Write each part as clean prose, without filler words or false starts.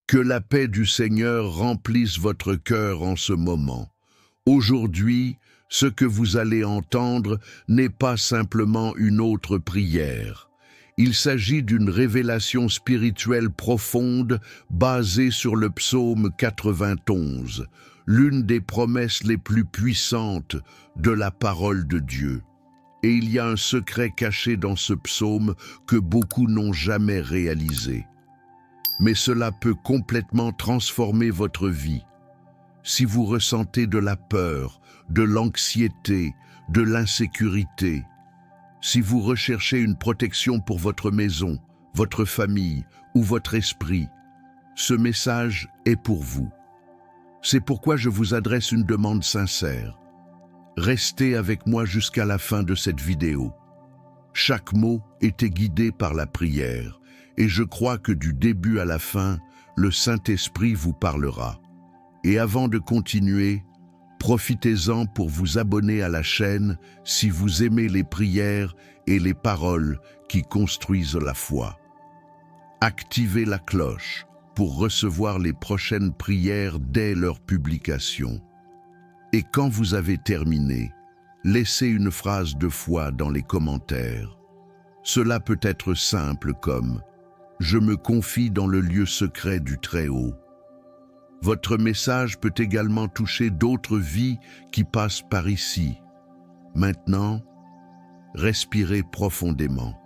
Que la paix du Seigneur remplisse votre cœur en ce moment. Aujourd'hui, ce que vous allez entendre n'est pas simplement une autre prière. Il s'agit d'une révélation spirituelle profonde basée sur le psaume 91, l'une des promesses les plus puissantes de la parole de Dieu. Et il y a un secret caché dans ce psaume que beaucoup n'ont jamais réalisé. Mais cela peut complètement transformer votre vie. Si vous ressentez de la peur, de l'anxiété, de l'insécurité, si vous recherchez une protection pour votre maison, votre famille ou votre esprit, ce message est pour vous. C'est pourquoi je vous adresse une demande sincère. Restez avec moi jusqu'à la fin de cette vidéo. Chaque mot était guidé par la prière, et je crois que du début à la fin, le Saint-Esprit vous parlera. Et avant de continuer, profitez-en pour vous abonner à la chaîne si vous aimez les prières et les paroles qui construisent la foi. Activez la cloche pour recevoir les prochaines prières dès leur publication. Et quand vous avez terminé, laissez une phrase de foi dans les commentaires. Cela peut être simple comme « Je me confie dans le lieu secret du Très-Haut ». Votre message peut également toucher d'autres vies qui passent par ici. Maintenant, respirez profondément.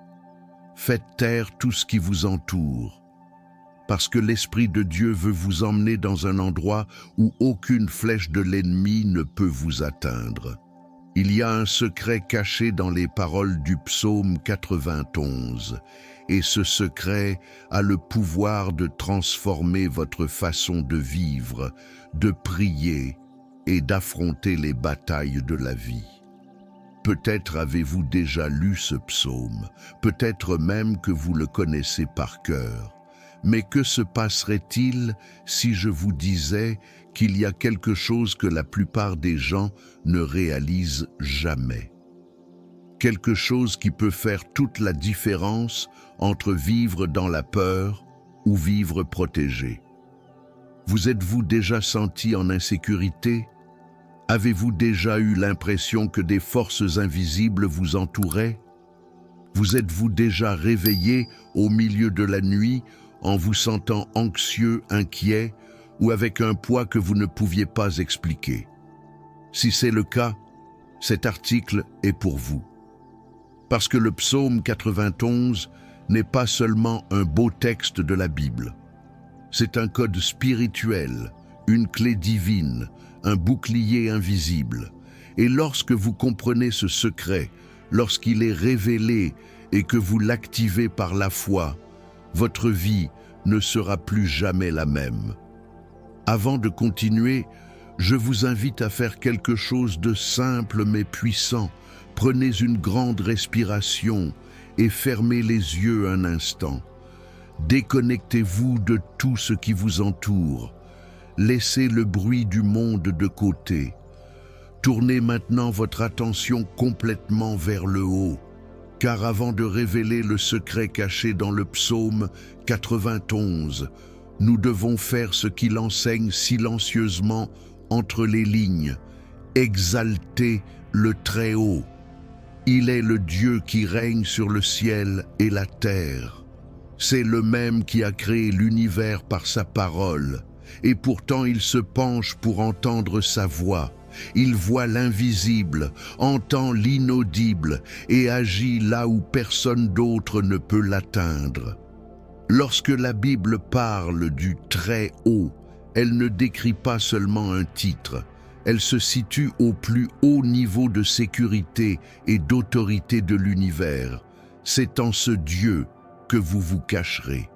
Faites taire tout ce qui vous entoure, parce que l'Esprit de Dieu veut vous emmener dans un endroit où aucune flèche de l'ennemi ne peut vous atteindre. Il y a un secret caché dans les paroles du psaume 91, et ce secret a le pouvoir de transformer votre façon de vivre, de prier et d'affronter les batailles de la vie. Peut-être avez-vous déjà lu ce psaume, peut-être même que vous le connaissez par cœur. Mais que se passerait-il si je vous disais qu'il y a quelque chose que la plupart des gens ne réalisent jamais? Quelque chose qui peut faire toute la différence entre vivre dans la peur ou vivre protégé. Vous êtes-vous déjà senti en insécurité? Avez-vous déjà eu l'impression que des forces invisibles vous entouraient? Vous êtes-vous déjà réveillé au milieu de la nuit en vous sentant anxieux, inquiet ou avec un poids que vous ne pouviez pas expliquer? Si c'est le cas, cet article est pour vous. Parce que le psaume 91 n'est pas seulement un beau texte de la Bible. C'est un code spirituel, une clé divine, un bouclier invisible. Et lorsque vous comprenez ce secret, lorsqu'il est révélé et que vous l'activez par la foi, votre vie ne sera plus jamais la même. Avant de continuer, je vous invite à faire quelque chose de simple mais puissant. Prenez une grande respiration et fermez les yeux un instant. Déconnectez-vous de tout ce qui vous entoure. Laissez le bruit du monde de côté. Tournez maintenant votre attention complètement vers le haut, car avant de révéler le secret caché dans le psaume 91, nous devons faire ce qu'il enseigne silencieusement entre les lignes, exalter le Très-Haut. Il est le Dieu qui règne sur le ciel et la terre. C'est le même qui a créé l'univers par sa parole, et pourtant il se penche pour entendre sa voix. Il voit l'invisible, entend l'inaudible et agit là où personne d'autre ne peut l'atteindre. Lorsque la Bible parle du Très-Haut, elle ne décrit pas seulement un titre. Elle se situe au plus haut niveau de sécurité et d'autorité de l'univers. C'est en ce Dieu que vous vous cacherez.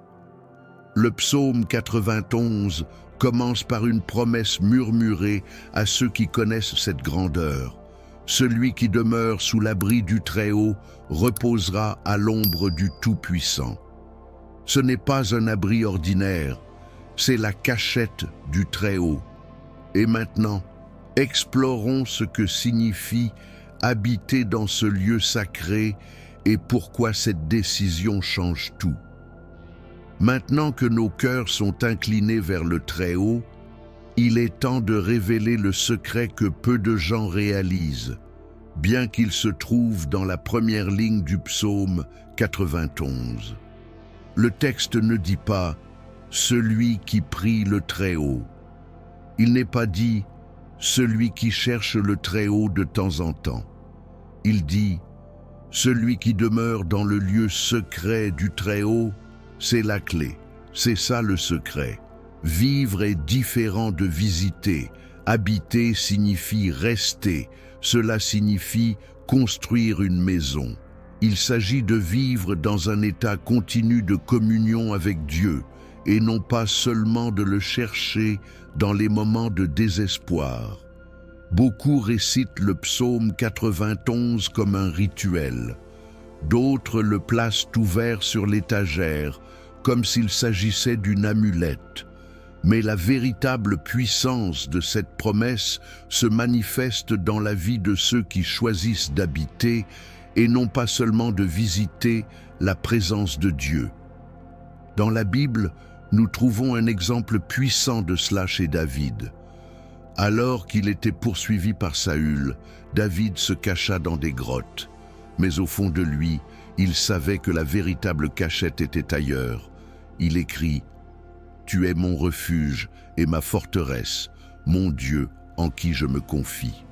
Le psaume 91 commence par une promesse murmurée à ceux qui connaissent cette grandeur. Celui qui demeure sous l'abri du Très-Haut reposera à l'ombre du Tout-Puissant. Ce n'est pas un abri ordinaire, c'est la cachette du Très-Haut. Et maintenant, explorons ce que signifie habiter dans ce lieu sacré et pourquoi cette décision change tout. Maintenant que nos cœurs sont inclinés vers le Très-Haut, il est temps de révéler le secret que peu de gens réalisent, bien qu'il se trouve dans la première ligne du psaume 91. Le texte ne dit pas « celui qui prie le Très-Haut ». Il n'est pas dit « celui qui cherche le Très-Haut de temps en temps ». Il dit « celui qui demeure dans le lieu secret du Très-Haut ». C'est la clé, c'est ça le secret. Vivre est différent de visiter. Habiter signifie rester, cela signifie construire une maison. Il s'agit de vivre dans un état continu de communion avec Dieu, et non pas seulement de le chercher dans les moments de désespoir. Beaucoup récitent le psaume 91 comme un rituel. D'autres le placent ouvert sur l'étagère, comme s'il s'agissait d'une amulette. Mais la véritable puissance de cette promesse se manifeste dans la vie de ceux qui choisissent d'habiter et non pas seulement de visiter la présence de Dieu. Dans la Bible, nous trouvons un exemple puissant de cela chez David. Alors qu'il était poursuivi par Saül, David se cacha dans des grottes. Mais au fond de lui, il savait que la véritable cachette était ailleurs. Il écrit « Tu es mon refuge et ma forteresse, mon Dieu en qui je me confie. »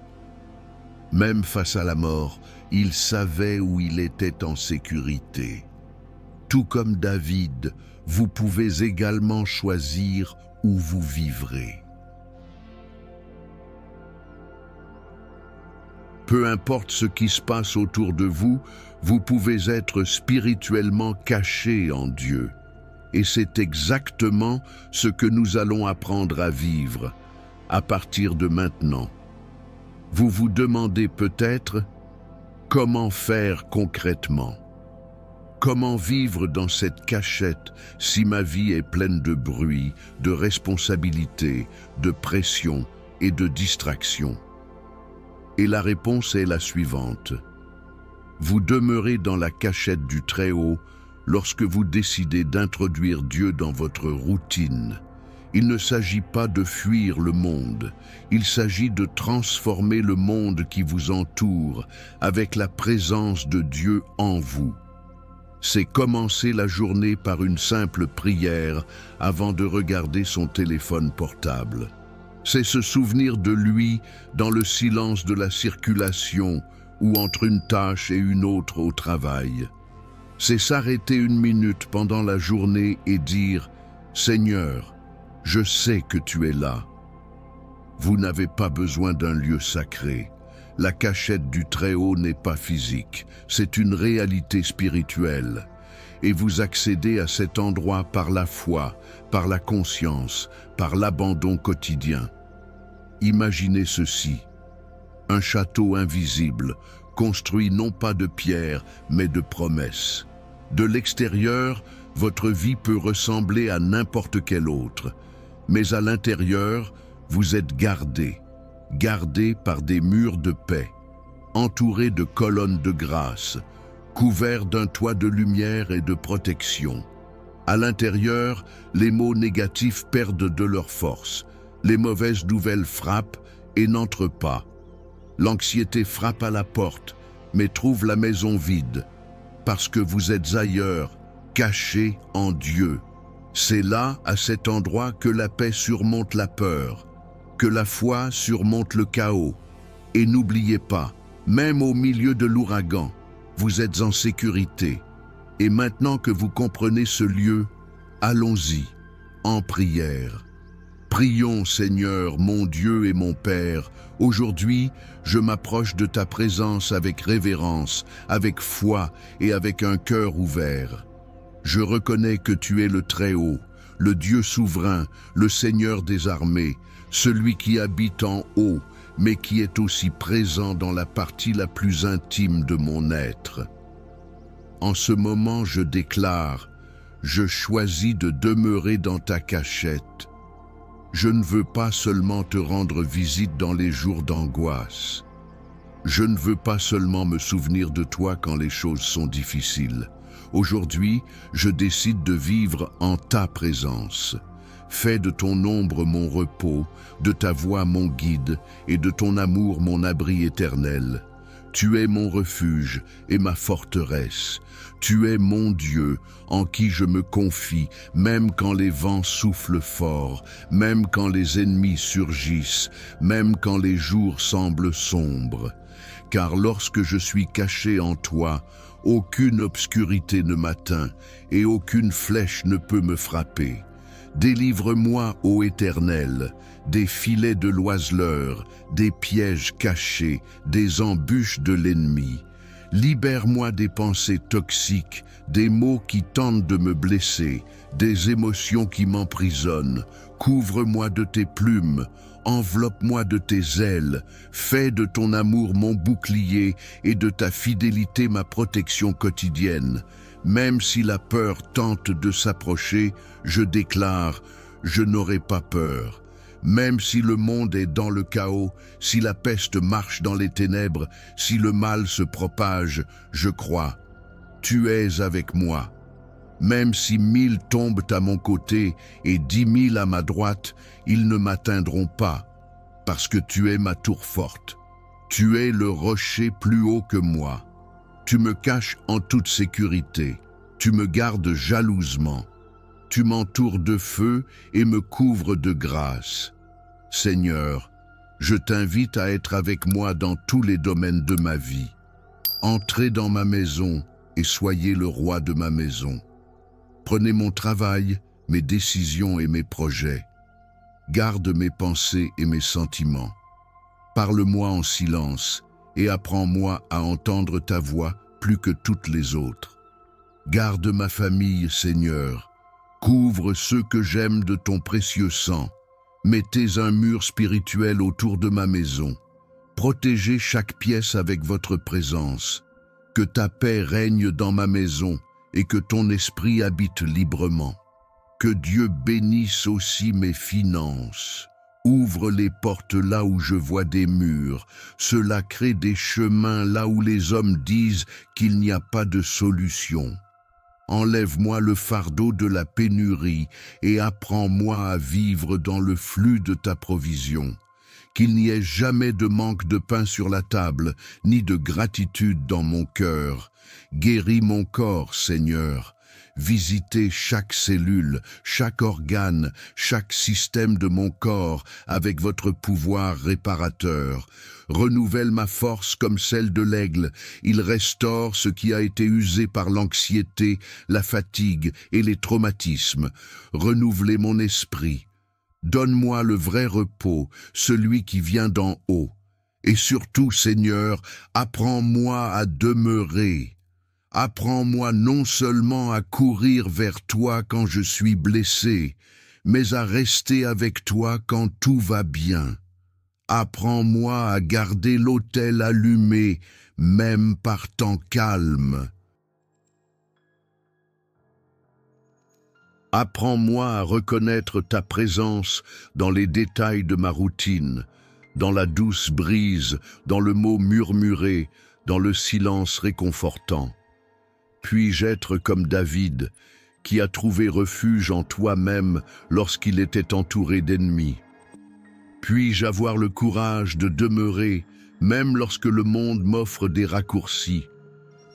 Même face à la mort, il savait où il était en sécurité. Tout comme David, vous pouvez également choisir où vous vivrez. Peu importe ce qui se passe autour de vous, vous pouvez être spirituellement caché en Dieu. Et c'est exactement ce que nous allons apprendre à vivre à partir de maintenant. Vous vous demandez peut-être comment faire concrètement. Comment vivre dans cette cachette si ma vie est pleine de bruit, de responsabilités, de pression et de distractions? Et la réponse est la suivante. Vous demeurez dans la cachette du Très-Haut lorsque vous décidez d'introduire Dieu dans votre routine. Il ne s'agit pas de fuir le monde, il s'agit de transformer le monde qui vous entoure avec la présence de Dieu en vous. C'est commencer la journée par une simple prière avant de regarder son téléphone portable. C'est se souvenir de lui dans le silence de la circulation ou entre une tâche et une autre au travail. C'est s'arrêter une minute pendant la journée et dire « Seigneur, je sais que tu es là ». Vous n'avez pas besoin d'un lieu sacré. La cachette du Très-Haut n'est pas physique, c'est une réalité spirituelle. Et vous accédez à cet endroit par la foi, par la conscience, par l'abandon quotidien. Imaginez ceci, un château invisible, construit non pas de pierre, mais de promesses. De l'extérieur, votre vie peut ressembler à n'importe quelle autre, mais à l'intérieur, vous êtes gardé par des murs de paix, entouré de colonnes de grâce, couvert d'un toit de lumière et de protection. À l'intérieur, les mots négatifs perdent de leur force, les mauvaises nouvelles frappent et n'entrent pas. L'anxiété frappe à la porte, mais trouve la maison vide, parce que vous êtes ailleurs, cachés en Dieu. C'est là, à cet endroit, que la paix surmonte la peur, que la foi surmonte le chaos. Et n'oubliez pas, même au milieu de l'ouragan, vous êtes en sécurité. Et maintenant que vous comprenez ce lieu, allons-y, en prière. Prions, Seigneur, mon Dieu et mon Père. Aujourd'hui, je m'approche de ta présence avec révérence, avec foi et avec un cœur ouvert. Je reconnais que tu es le Très-Haut, le Dieu souverain, le Seigneur des armées, celui qui habite en haut, mais qui est aussi présent dans la partie la plus intime de mon être. En ce moment, je déclare, je choisis de demeurer dans ta cachette. Je ne veux pas seulement te rendre visite dans les jours d'angoisse. Je ne veux pas seulement me souvenir de toi quand les choses sont difficiles. Aujourd'hui, je décide de vivre en ta présence. Fais de ton ombre mon repos, de ta voix mon guide, et de ton amour mon abri éternel. Tu es mon refuge et ma forteresse. Tu es mon Dieu, en qui je me confie, même quand les vents soufflent fort, même quand les ennemis surgissent, même quand les jours semblent sombres. Car lorsque je suis caché en toi, aucune obscurité ne m'atteint et aucune flèche ne peut me frapper. Délivre-moi, ô Éternel, des filets de l'oiseleur, des pièges cachés, des embûches de l'ennemi. Libère-moi des pensées toxiques, des mots qui tentent de me blesser, des émotions qui m'emprisonnent. Couvre-moi de tes plumes, enveloppe-moi de tes ailes, fais de ton amour mon bouclier et de ta fidélité ma protection quotidienne. Même si la peur tente de s'approcher, je déclare, je n'aurai pas peur. Même si le monde est dans le chaos, si la peste marche dans les ténèbres, si le mal se propage, je crois, tu es avec moi. Même si 1000 tombent à mon côté et 10 000 à ma droite, ils ne m'atteindront pas, parce que tu es ma tour forte. Tu es le rocher plus haut que moi. Tu me caches en toute sécurité. Tu me gardes jalousement. Tu m'entoures de feu et me couvres de grâce. Seigneur, je t'invite à être avec moi dans tous les domaines de ma vie. Entrez dans ma maison et soyez le roi de ma maison. Prenez mon travail, mes décisions et mes projets. Garde mes pensées et mes sentiments. Parle-moi en silence et apprends-moi à entendre ta voix plus que toutes les autres. Garde ma famille, Seigneur. Couvre ceux que j'aime de ton précieux sang. Mettez un mur spirituel autour de ma maison. Protégez chaque pièce avec votre présence. Que ta paix règne dans ma maison et que ton esprit habite librement. Que Dieu bénisse aussi mes finances. Ouvre les portes là où je vois des murs. Cela crée des chemins là où les hommes disent qu'il n'y a pas de solution. Enlève-moi le fardeau de la pénurie et apprends-moi à vivre dans le flux de ta provision. Qu'il n'y ait jamais de manque de pain sur la table, ni de gratitude dans mon cœur. Guéris mon corps, Seigneur. Visitez chaque cellule, chaque organe, chaque système de mon corps avec votre pouvoir réparateur. Renouvelle ma force comme celle de l'aigle. Il restaure ce qui a été usé par l'anxiété, la fatigue et les traumatismes. Renouvelez mon esprit. Donne-moi le vrai repos, celui qui vient d'en haut. Et surtout, Seigneur, apprends-moi à demeurer. Apprends-moi non seulement à courir vers toi quand je suis blessé, mais à rester avec toi quand tout va bien. Apprends-moi à garder l'autel allumé, même par temps calme. Apprends-moi à reconnaître ta présence dans les détails de ma routine, dans la douce brise, dans le mot murmuré, dans le silence réconfortant. Puis-je être comme David, qui a trouvé refuge en toi-même lorsqu'il était entouré d'ennemis? Puis-je avoir le courage de demeurer, même lorsque le monde m'offre des raccourcis?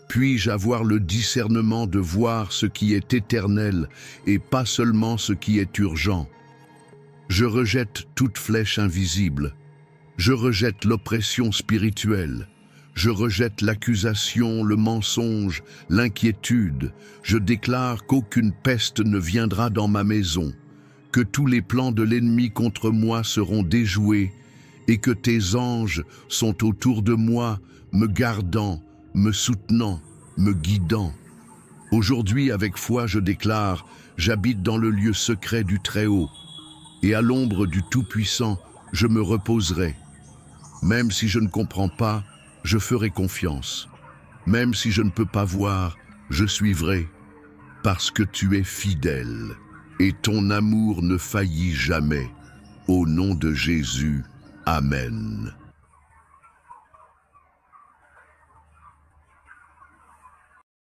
Puis-je avoir le discernement de voir ce qui est éternel et pas seulement ce qui est urgent? Je rejette toute flèche invisible. Je rejette l'oppression spirituelle. Je rejette l'accusation, le mensonge, l'inquiétude. Je déclare qu'aucune peste ne viendra dans ma maison, que tous les plans de l'ennemi contre moi seront déjoués et que tes anges sont autour de moi, me gardant, me soutenant, me guidant. Aujourd'hui, avec foi, je déclare, j'habite dans le lieu secret du Très-Haut, et à l'ombre du Tout-Puissant, je me reposerai. Même si je ne comprends pas, je ferai confiance. Même si je ne peux pas voir, je suivrai, parce que tu es fidèle, et ton amour ne faillit jamais. Au nom de Jésus, Amen.